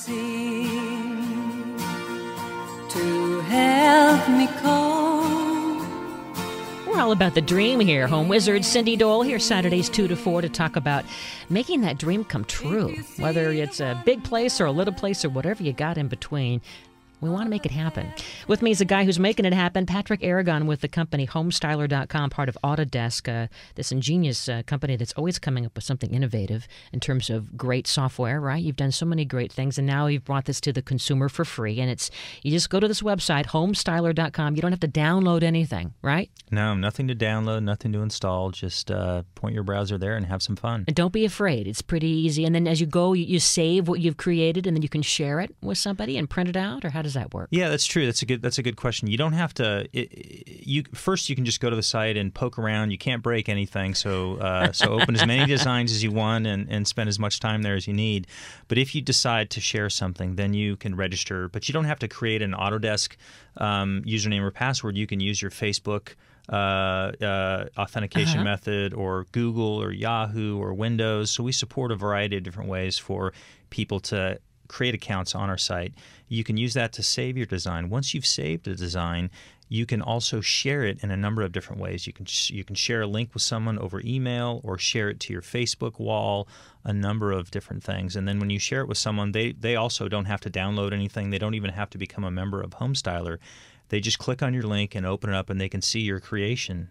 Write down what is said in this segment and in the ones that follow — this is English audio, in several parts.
sing to help me cope. We're all about the dream here. Home wizard Cindy Dole here Saturdays 2 to 4 to talk about making that dream come true. Whether it's a big place or a little place or whatever you got in between, we want to make it happen. With me is a guy who's making it happen, Patrick Aragon with the company HomeStyler.com, part of Auto Desk, this ingenious company that's always coming up with something innovative in terms of great software, right? You've done so many great things, and now you've brought this to the consumer for free. And it's you just go to this website, HomeStyler.com. You don't have to download anything, right? No, nothing to download, nothing to install. Just point your browser there and have some fun. And don't be afraid. It's pretty easy. And then as you go, you save what you've created, and then you can share it with somebody and print it out, or how does that work? Yeah, that's true. That's a good question. You don't have to. First, you can just go to the site and poke around. You can't break anything, so open as many designs as you want and spend as much time there as you need. But if you decide to share something, then you can register. But you don't have to create an Autodesk username or password. You can use your Facebook authentication method, or Google or Yahoo or Windows. So we support a variety of different ways for people to create accounts on our site. You can use that to save your design. Once you've saved a design, you can also share it in a number of different ways. You can share a link with someone over email, or share it to your Facebook wall, a number of different things. And then when you share it with someone, they also don't have to download anything. They don't even have to become a member of HomeStyler. They just click on your link and open it up, and they can see your creation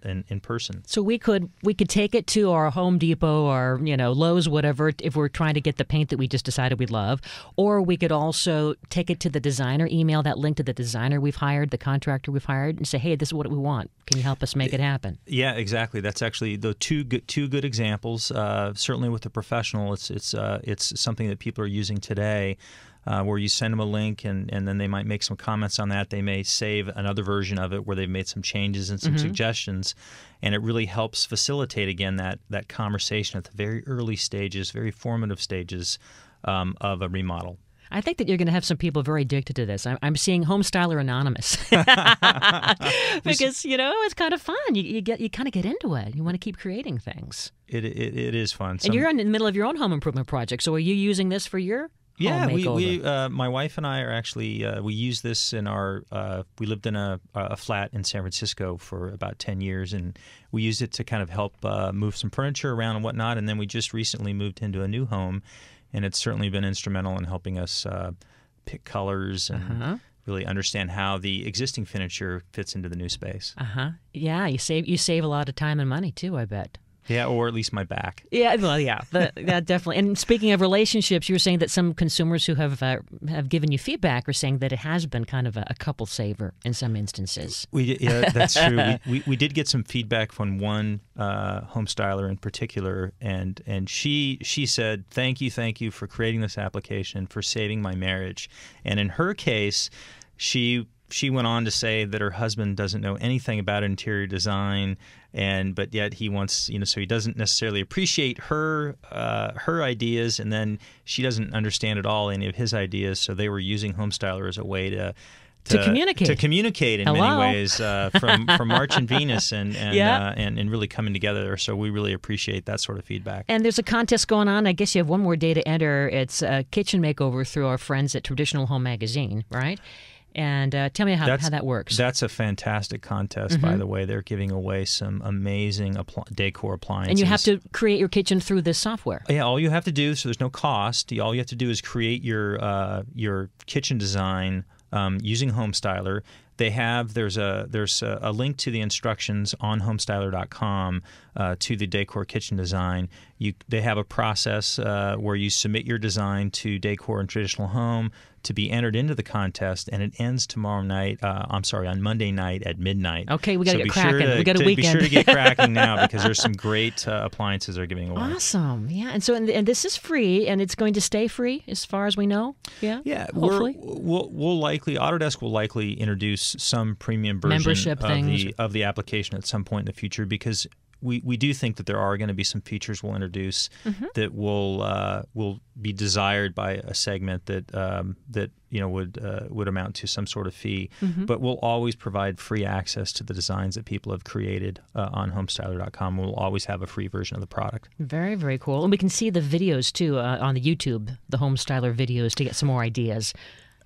in person. So we could take it to our Home Depot or Lowe's, whatever, if we're trying to get the paint that we just decided we love, or we could also take it to the designer, email that link to the designer we've hired, the contractor we've hired, and say, hey, this is what we want. Can you help us make it happen? Yeah, exactly. That's actually the two good examples. Certainly with the professional, it's something that people are using today. Where you send them a link, and then they might make some comments on that. They may save another version of it where they've made some changes and some suggestions, and it really helps facilitate, again, that conversation at the very early stages, very formative stages of a remodel. I think that you're going to have some people very addicted to this. I'm seeing HomeStyler Anonymous because it's kind of fun. You kind of get into it. You want to keep creating things. It is fun. And you're in the middle of your own home improvement project. So are you using this for your? Yeah, my wife and I are actually we use this in our we lived in a flat in San Francisco for about 10 years, and we used it to kind of help move some furniture around and whatnot. And then we just recently moved into a new home, and it's certainly been instrumental in helping us pick colors and really understand how the existing furniture fits into the new space. Yeah, you save a lot of time and money too, I bet. Yeah, or at least my back. Yeah, well, yeah, that definitely. And speaking of relationships, you were saying that some consumers who have given you feedback are saying that it has been kind of a couple saver in some instances. Yeah, that's true. We did get some feedback from one HomeStyler in particular, and she said, thank you for creating this application, for saving my marriage. And in her case, she went on to say that her husband doesn't know anything about interior design, but yet he wants, so he doesn't necessarily appreciate her ideas, and then she doesn't understand at all any of his ideas. So they were using HomeStyler as a way to communicate in many ways from March and Venus and really coming together. So we really appreciate that sort of feedback. And there's a contest going on. I guess you have one more day to enter. It's a kitchen makeover through our friends at Traditional Home Magazine, right? And tell me how that works. That's a fantastic contest, by the way. They're giving away some amazing decor appliances. And you have to create your kitchen through this software. Yeah, all you have to do, so there's no cost. All you have to do is create your kitchen design using HomeStyler. There's a link to the instructions on HomeStyler.com to the Decor kitchen design. They have a process where you submit your design to Decor and Traditional Home to be entered into the contest, and it ends tomorrow night. On Monday night at midnight. Okay, we got to get cracking. We got a weekend. Be sure to get cracking now, because there's some great appliances they're giving away. Awesome, yeah. And so, and this is free, and it's going to stay free as far as we know. Yeah. Yeah. Hopefully, Autodesk will likely introduce some premium version membership of the application at some point in the future, because we do think that there are going to be some features we'll introduce that will be desired by a segment that would amount to some sort of fee. But we'll always provide free access to the designs that people have created on HomeStyler.com. We'll always have a free version of the product. Very, very cool. And we can see the videos too on the YouTube, the HomeStyler videos, to get some more ideas.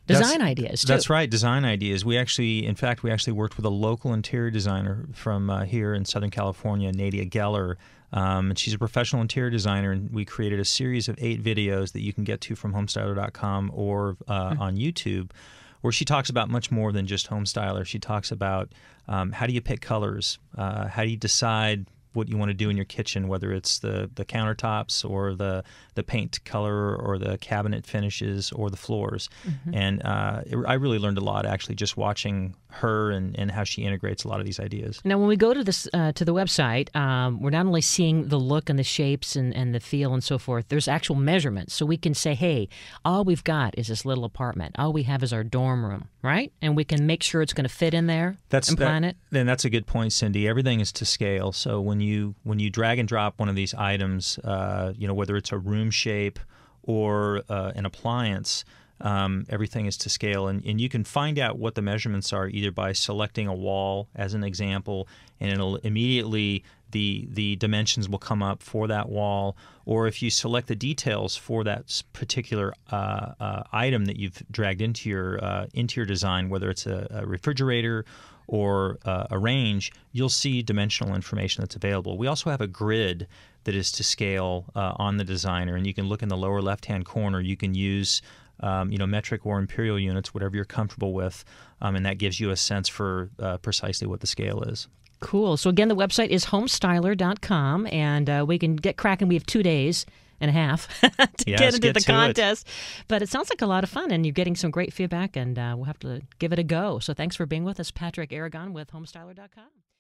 Design ideas, too. That's right, design ideas. In fact, we actually worked with a local interior designer from here in Southern California, Nadia Geller. And she's a professional interior designer, and we created a series of 8 videos that you can get to from HomeStyler.com or on YouTube, where she talks about much more than just HomeStyler. She talks about how do you pick colors, how do you decide what you want to do in your kitchen, whether it's the countertops or the paint color or the cabinet finishes or the floors. And I really learned a lot actually just watching her and how she integrates a lot of these ideas. Now, when we go to this to the website, we're not only seeing the look and the shapes and the feel and so forth. There's actual measurements, so we can say, hey, all we've got is this little apartment. All we have is our dorm room, right? And we can make sure it's going to fit in there and plan it. Then that's a good point, Cindy. Everything is to scale. So when you drag and drop one of these items, whether it's a room shape or an appliance, everything is to scale, and you can find out what the measurements are either by selecting a wall as an example, and it'll immediately the dimensions will come up for that wall, or if you select the details for that particular item that you've dragged into your design, whether it's a refrigerator or a range, you'll see dimensional information that's available. We also have a grid that is to scale on the designer, and you can look in the lower left-hand corner. You can use metric or imperial units, whatever you're comfortable with, and that gives you a sense for precisely what the scale is. Cool. So again, the website is HomeStyler.com, and we can get cracking. We have 2 days and a half to get into the contest. But it sounds like a lot of fun, and you're getting some great feedback, and we'll have to give it a go. So thanks for being with us, Patrick Aragon with HomeStyler.com.